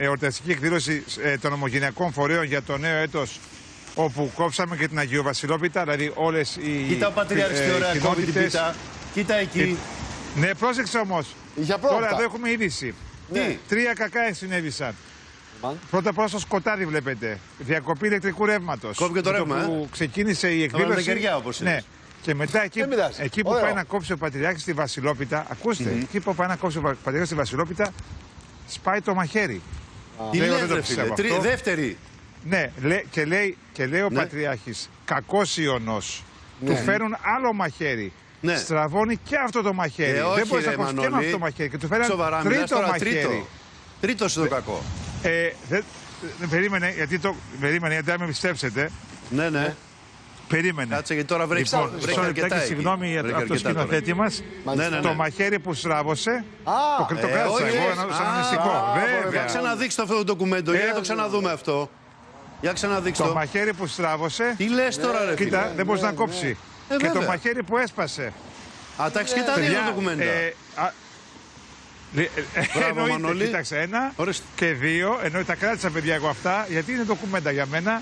εορταστική εκδήλωση των ομογενειακών φορέων για το νέο έτος, όπου κόψαμε και την Αγιοβασιλόπιτα, δηλαδή όλες οι. Κοίτα ο Πατριάρχης τι ωραία κόβει την πίτα. Κοίτα εκεί. Ναι, πρόσεξε όμως. Τώρα εδώ έχουμε είδηση. Ναι. 3 κακά συνέβησαν. Πρώτα απ' όλα στο σκοτάδι βλέπετε. Διακοπή ηλεκτρικού ρεύματος. Κόβει το ρεύμα. Που ξεκίνησε η εκδήλωση. Ναι. Και μετά εκεί που πάει να κόψει ο Πατριάρχης στη Βασιλόπιτα, ακούστε, εκεί που πάει να κόψει ο Πατριάρχης στη Βασιλόπιτα, σπάει το μαχαίρι. Τι λέτε, φίλε, δεύτερη. Ναι, και λέει ο Πατριάρχης, κακός Ιωνός. Του φέρουν άλλο μαχαίρι. Ναι. Στραβώνει και αυτό το μαχαίρι. Δεν μπορεί να κόψει και με αυτό το μαχαίρι. Και του φέρουν τρίτο μαχαίρι. Τρίτο το κακό. Περίμενε, γιατί δεν με πιστέψετε. Ναι, ναι. Περίμενε. Κάτσε, γιατί τώρα βρέχει αρκετά. Συγγνώμη για το σκηνοθέτη μας. Το μαχαίρι που στράβωσε. Το κράτησα εγώ σαν μυστικό. Για ξαναδείξτε αυτό το ντοκουμέντο. Για να το ξαναδούμε αυτό. Για ξαναδείξτε το. μαχαίρι που στράβωσε. Τι λες τώρα, ρε φίλε. Κοίτα, δεν μπορούσε να κόψει. Και το μαχαίρι που έσπασε. Α, τα έχεις και τα δύο ντοκουμέντα. Μπράβο, Μανώλη. Κοίταξε, 1 και 2. Ενώ τα κράτησα, παιδιά, εγώ αυτά, γιατί είναι ντοκουμέντα για μένα.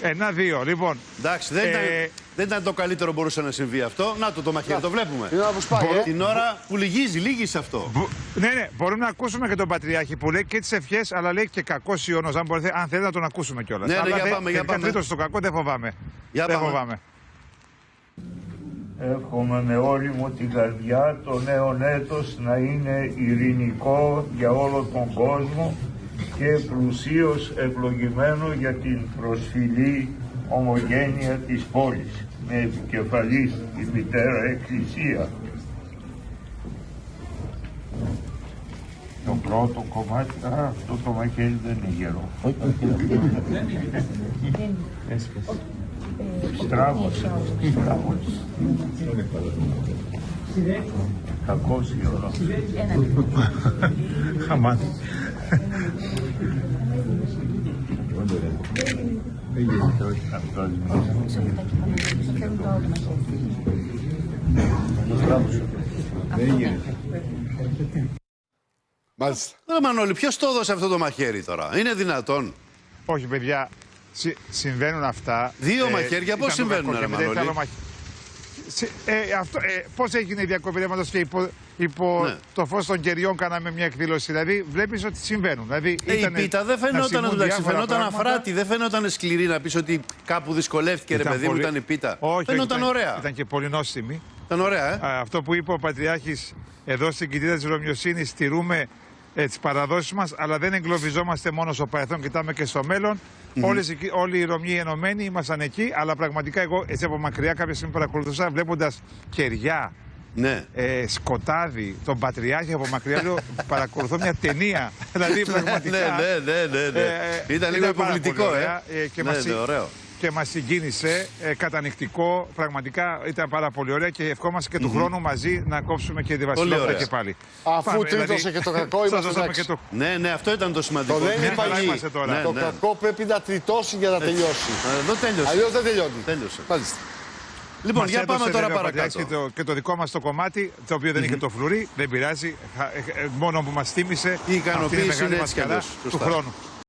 1-2, λοιπόν. Εντάξει, δεν ήταν το καλύτερο που μπορούσε να συμβεί αυτό. Να το μαχαίρι, το βλέπουμε. Την ώρα που λυγίζει αυτό. Ναι, μπορούμε να ακούσουμε και τον Πατριάρχη που λέει και τις ευχές, αλλά λέει και κακός Ιωνός. Αν θέλετε να τον ακούσουμε κιόλας. Ναι, για πάμε. Τρίτος στο κακό, δεν φοβάμαι. Δεν φοβάμαι. Εύχομαι με όλη μου την καρδιά το νέο έτος να είναι ειρηνικό για όλο τον κόσμο και πλουσίως ευλογημένο για την προσφυλή ομογένεια της πόλης, με επικεφαλής η Μητέρα Εκκλησία. Το πρώτο κομμάτι, αυτό το μαχαίρι δεν είναι γερό. Στράβωσε. Κακός Ιωνός. Χαμάν. Μάλιστα. Μανώλη, ποιος το έδωσε αυτό το μαχαίρι τώρα? Είναι δυνατόν? Όχι, παιδιά. Συμβαίνουν αυτά. Δύο μαχαίρια, πώς συμβαίνουν, ρε Μανώλη? Πώς έγινε η διακοπή ρεύματος και υπό το φως των κεριών κάναμε μια εκδήλωση? Δηλαδή, βλέπεις ότι συμβαίνουν. Δηλαδή, η πίτα δεν φαινόταν, εντάξει, φαινόταν αφράτη, δεν φαινόταν σκληρή να πεις ότι κάπου δυσκολεύτηκε, ρε παιδί μου, ήταν η πίτα. Φαινόταν ωραία. Ήταν και πολύ νόστιμη. Ήταν ωραία, Αυτό που είπε ο Πατριάρχης εδώ στην κοιτίδα της Ρωμιοσύνης, στηρούμε τις παραδόσεις μας, αλλά δεν εγκλωβιζόμαστε μόνο στο παρελθόν, κοιτάμε και στο μέλλον. Όλοι οι Ρωμιοί ενωμένοι ήμασταν εκεί, αλλά πραγματικά εγώ έτσι από μακριά κάποια στιγμή παρακολουθούσα, βλέποντας κεριά, σκοτάδι, τον Πατριάρχη από μακριά, λέω, παρακολουθώ μια ταινία. Δηλαδή πραγματικά. Ναι. Ήταν λίγο υποβλητικό, ωραίο. Και μας συγκίνησε, κατανυκτικό, πραγματικά ήταν πάρα πολύ ωραία και ευχόμαστε και του χρόνου μαζί να κόψουμε και τη Βασιλόπιτα και πάλι. Αφού τρίτωσε και το κακό, είμαστε Ναι, αυτό ήταν το σημαντικό. Το δεν υπάρχει. Το κακό πρέπει να τριτώσει για να τελειώσει. Εδώ τέλειωσε. Αλλιώς δεν τελειώνει. Τέλειωσε. Λοιπόν, για πάμε τώρα παρακάτω. Και το δικό μας το κομμάτι, το οποίο δεν είχε το φλουρί, δεν πειράζει. Μόνο που μας θύμισε η ικανοποίηση είναι έτσι κι αλλιώς του χρόνου.